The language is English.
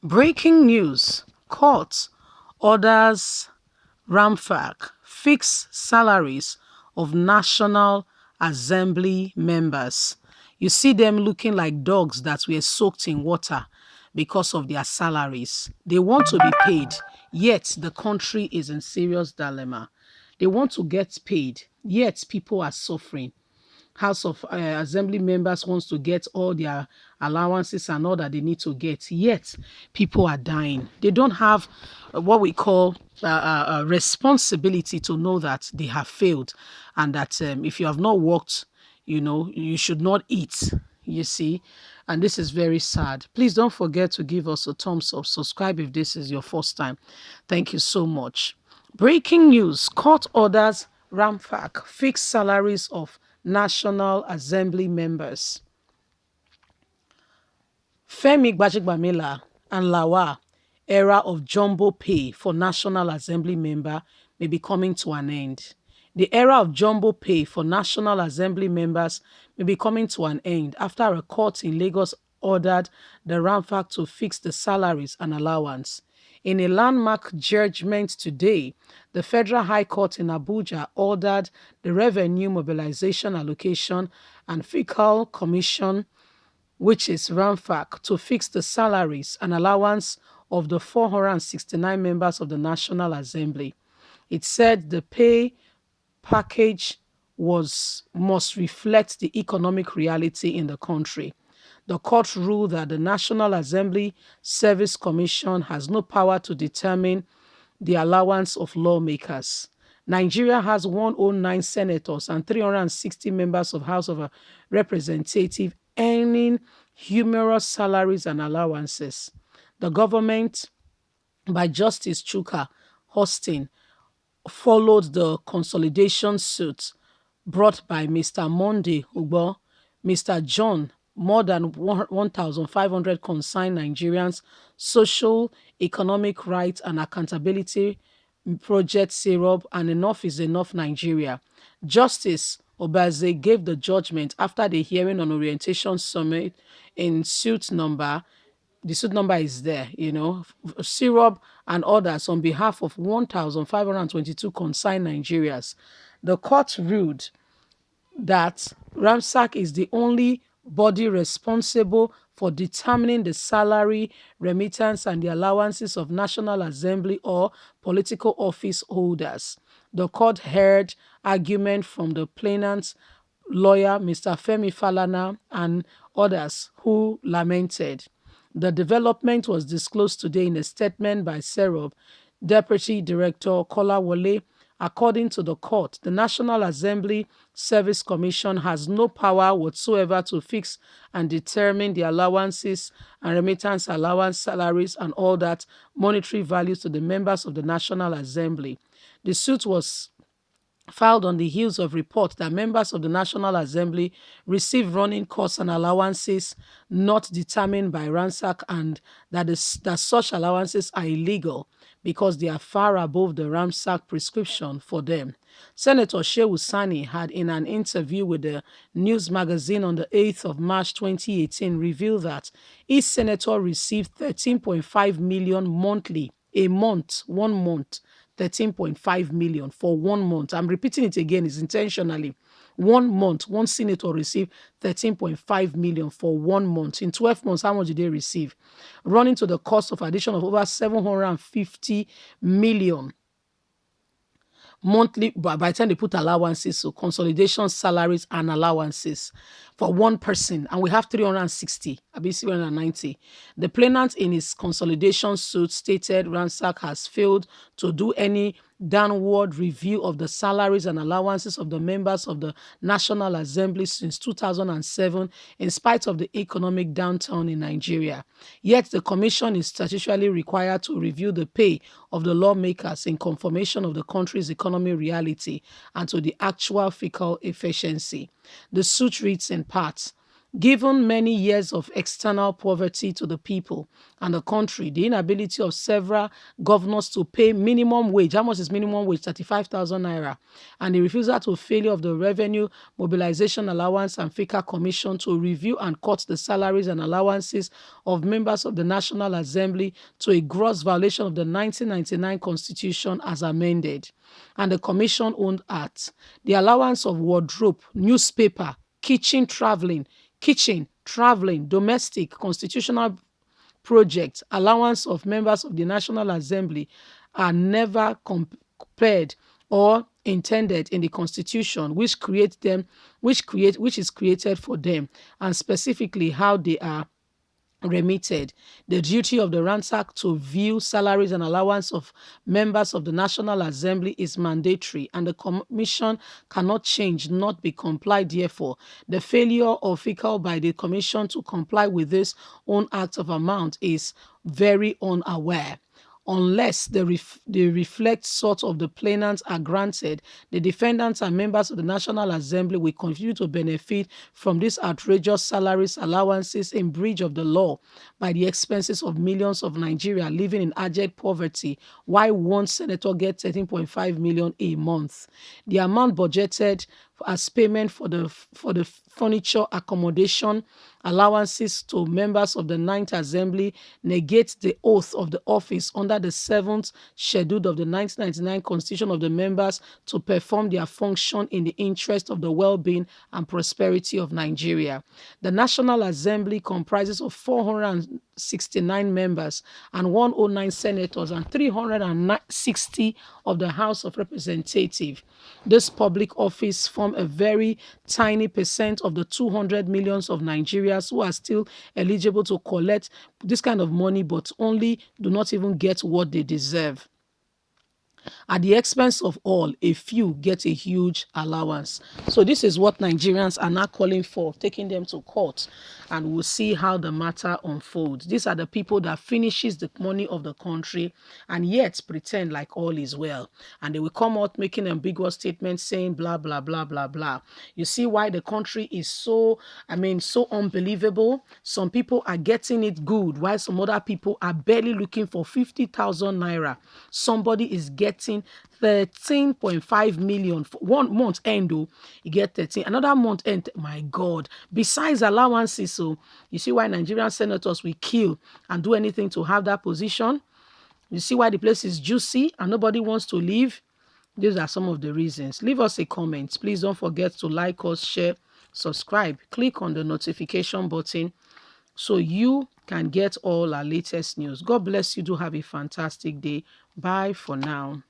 Breaking news: Court orders Ramf fix salaries of National Assembly members. You see them looking like dogs that were soaked in water because of their salaries. They want to be paid, yet the country is in serious dilemma. They want to get paid, yet people are suffering. House of Assembly members wants to get all their allowances and all that they need to get. Yet people are dying. They don't have what we call responsibility to know that they have failed, and that if you have not worked, you should not eat. You see, and this is very sad. Please don't forget to give us a thumbs up. Subscribe if this is your first time. Thank you so much. Breaking news: Court orders Ramf fix salaries of National Assembly members. GBAJEBIAMILA and LAWAN era of jumbo pay for National Assembly member may be coming to an end. The era of jumbo pay for National Assembly members may be coming to an end after a court in Lagos ordered the Ramf to fix the salaries and allowance. In a landmark judgment today, the Federal High Court in Abuja ordered the Revenue Mobilization Allocation and Fiscal Commission, which is Ramf, to fix the salaries and allowance of the 469 members of the National Assembly. It said the pay package must reflect the economic reality in the country. The court ruled that the National Assembly Service Commission has no power to determine the allowance of lawmakers. Nigeria has 109 senators and 360 members of House of Representatives earning humorous salaries and allowances. The government, by Justice Chuka Hostin, followed the consolidation suit brought by Mr. Monday Ugbo, Mr. John, more than 1,500 concerned Nigerians, Social, Economic Rights and Accountability Project Syrup, and Enough is Enough Nigeria. Justice Obaze gave the judgment after the hearing on orientation summit in the suit number is there, Syrup and others on behalf of 1,522 concerned Nigerians. The court ruled that Ramf is the only body responsible for determining the salary, remittance, and the allowances of National Assembly or political office holders. The court heard argument from the plaintiff's lawyer, Mr. Femi Falana, and others who lamented. The development was disclosed today in a statement by Syrup Deputy Director Kolawole. According to the court, the National Assembly Service Commission has no power whatsoever to fix and determine the allowances and remittance allowance, salaries, and all that monetary values to the members of the National Assembly. The suit was filed on the heels of reports that members of the National Assembly receive running costs and allowances not determined by Ramf, and that such allowances are illegal because they are far above the Ramf prescription for them. Senator Shehu Sani had, in an interview with the news magazine on the 8th of March 2018, revealed that each senator received 13.5 million monthly, a month, 1 month, 13.5 million for 1 month. I'm repeating it again, it's intentionally. 1 month, one senator received 13.5 million for 1 month. In 12 months, how much did they receive? Running to the cost of addition of over 750 million monthly by the time they put allowances, so consolidation, salaries, and allowances for one person, and we have 360, abi 390. The plaintiff in his consolidation suit stated Ramf has failed to do any downward review of the salaries and allowances of the members of the National Assembly since 2007, in spite of the economic downturn in Nigeria. Yet the commission is statutorily required to review the pay of the lawmakers in confirmation of the country's economic reality and to the actual fiscal efficiency. The suit reads in part: Given many years of external poverty to the people and the country, the inability of several governors to pay minimum wage, how much is minimum wage? 35,000 naira, and the refusal to failure of the Revenue Mobilization Allowance and FICA Commission to review and cut the salaries and allowances of members of the National Assembly to a gross violation of the 1999 Constitution as amended, and the Commission-owned Act, the allowance of wardrobe, newspaper, kitchen, traveling, domestic, constitutional projects, allowance of members of the National Assembly are never compared or intended in the Constitution, which is created for them, and specifically how they are remitted. The duty of the ransack to view salaries and allowance of members of the National Assembly is mandatory, and the Commission cannot change, not be complied. Therefore, the failure of FICA by the Commission to comply with this own act of amount is very unaware. Unless the reflect sort of the plaintiffs are granted, the defendants and members of the National Assembly will continue to benefit from these outrageous salaries allowances in breach of the law by the expenses of millions of Nigerians living in abject poverty, while one senator gets 13.5 million a month. The amount budgeted as payment for the furniture accommodation allowances to members of the Ninth Assembly negates the oath of the office under the 7th schedule of the 1999 Constitution of the members to perform their function in the interest of the well-being and prosperity of Nigeria. The National Assembly comprises of 469 members and 109 senators and 360 of the House of Representatives. This public office forms a very tiny percent of the 200 millions of Nigerians who are still eligible to collect this kind of money, but only do not even get what they deserve. At the expense of all, a few get a huge allowance. So this is what Nigerians are now calling for, taking them to court, and we'll see how the matter unfolds. These are the people that finishes the money of the country and yet pretend like all is well. And they will come out making ambiguous statements saying blah, blah, blah, blah, blah. You see why the country is so unbelievable. Some people are getting it good, while some other people are barely looking for 50,000 naira. Somebody is getting 13.5 million for 1 month end, though you get 13, another month end, my God, besides allowances. So you see why Nigerian senators will kill and do anything to have that position. You see why the place is juicy and nobody wants to leave. These are some of the reasons. Leave us a comment. Please don't forget to like us, share, subscribe, click on the notification button so you can get all our latest news. God bless you. Do have a fantastic day. Bye for now.